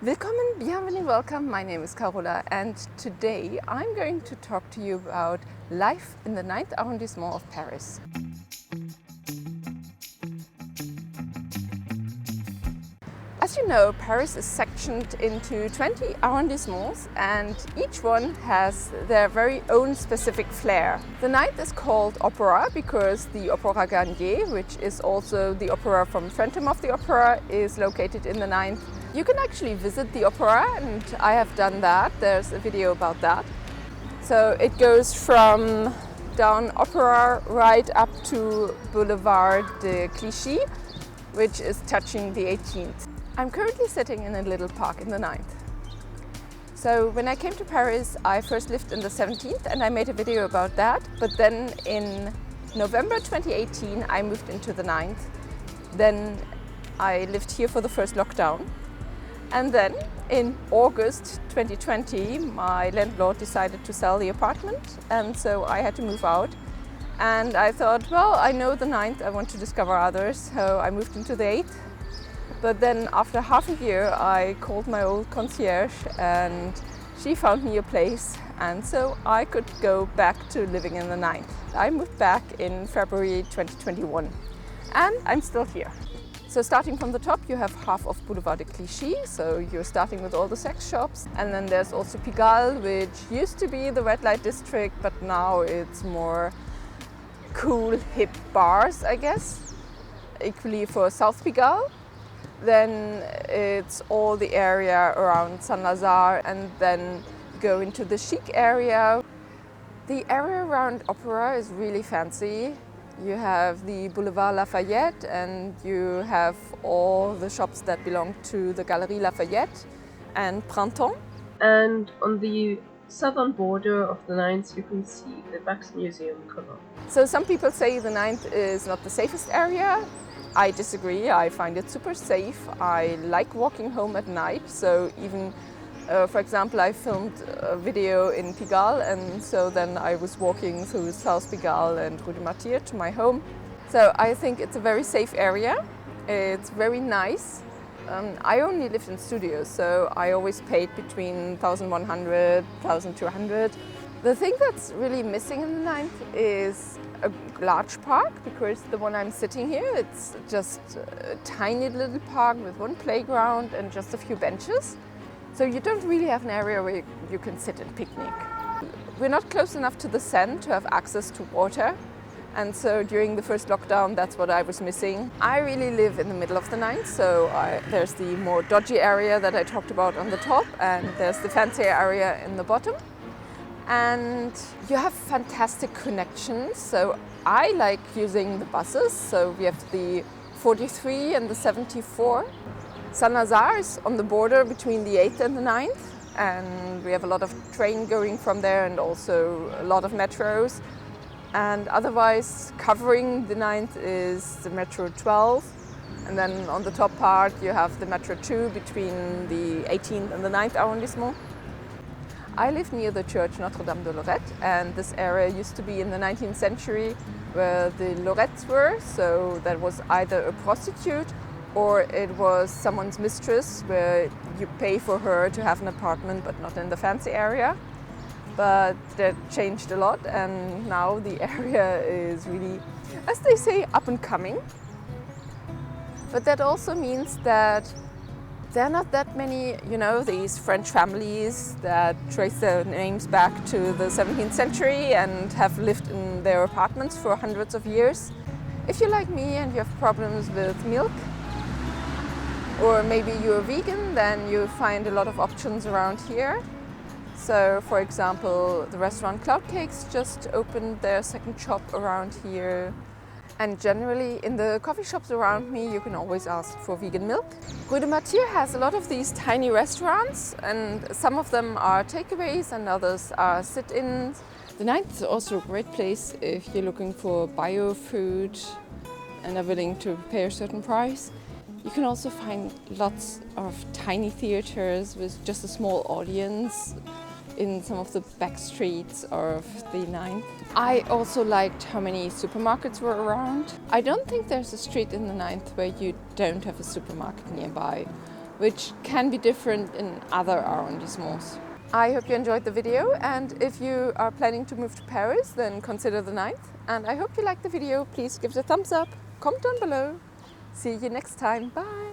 Willkommen, bienvenue, welcome. My name is Carola, and today I'm going to talk to you about life in the 9th Arrondissement of Paris. As you know, Paris is sectioned into 20 arrondissements, and each one has their very own specific flair. The 9th is called Opera because the Opera Garnier, which is also the opera from Phantom of the Opera, is located in the 9th. You can actually visit the opera, and I have done that. There's a video about that. So it goes from down Opera right up to Boulevard de Clichy, which is touching the 18th. I'm currently sitting in a little park in the 9th. So when I came to Paris, I first lived in the 17th and I made a video about that. But then in November 2018, I moved into the 9th. Then I lived here for the first lockdown. And then in August 2020, my landlord decided to sell the apartment. And so I had to move out. And I thought, well, I know the 9th, I want to discover others. So I moved into the 8th. But then after half a year, I called my old concierge and she found me a place. And so I could go back to living in the 9th. I moved back in February 2021 and I'm still here. So starting from the top, you have half of Boulevard de Clichy. So you're starting with all the sex shops. And then there's also Pigalle, which used to be the red light district, but now it's more cool, hip bars, I guess. Equally for South Pigalle. Then it's all the area around Saint-Lazare, and then go into the chic area. The area around Opera is really fancy. You have the Boulevard Lafayette, and you have all the shops that belong to the Galerie Lafayette and Printemps. And on the southern border of the 9th, you can see the Wax Museum cover. So some people say the 9th is not the safest area. I disagree. I find it super safe. I like walking home at night. So even, for example, I filmed a video in Pigalle, and so then I was walking through South Pigalle and Rue du Martyr to my home. So I think it's a very safe area. It's very nice. I only lived in studios, so I always paid between 1,100, 1,200. The thing that's really missing in the 9th is a large park, because the one I'm sitting here, it's just a tiny little park with one playground and just a few benches. So you don't really have an area where you can sit and picnic. We're not close enough to the Seine to have access to water. And so during the first lockdown, that's what I was missing. I really live in the middle of the 9th, so there's the more dodgy area that I talked about on the top, and there's the fancier area in the bottom. And you have fantastic connections. So I like using the buses. So we have the 43 and the 74. Saint-Lazare is on the border between the 8th and the 9th. And we have a lot of train going from there and also a lot of metros. And otherwise, covering the 9th is the Metro 12. And then on the top part, you have the Metro 2 between the 18th and the 9th arrondissement. I live near the church Notre-Dame de Loretz, and this area used to be in the 19th century where the Loretz were. So that was either a prostitute or it was someone's mistress, where you pay for her to have an apartment but not in the fancy area. But that changed a lot, and now the area is really, as they say, up and coming. But that also means that there are not that many, these French families that trace their names back to the 17th century and have lived in their apartments for hundreds of years. If you're like me and you have problems with milk, or maybe you're vegan, then you find a lot of options around here. So, for example, the restaurant Cloud Cakes just opened their second shop around here. And generally, in the coffee shops around me, you can always ask for vegan milk. Rue du Martyr has a lot of these tiny restaurants, and some of them are takeaways and others are sit-ins. The 9th is also a great place if you're looking for bio food and are willing to pay a certain price. You can also find lots of tiny theaters with just a small audience in some of the back streets of the 9th. I also liked how many supermarkets were around. I don't think there's a street in the 9th where you don't have a supermarket nearby. which can be different in other arrondissements. I hope you enjoyed the video, and if you are planning to move to Paris, then consider the 9th. And I hope you liked the video. Please give it a thumbs up, comment down below. See you next time. Bye!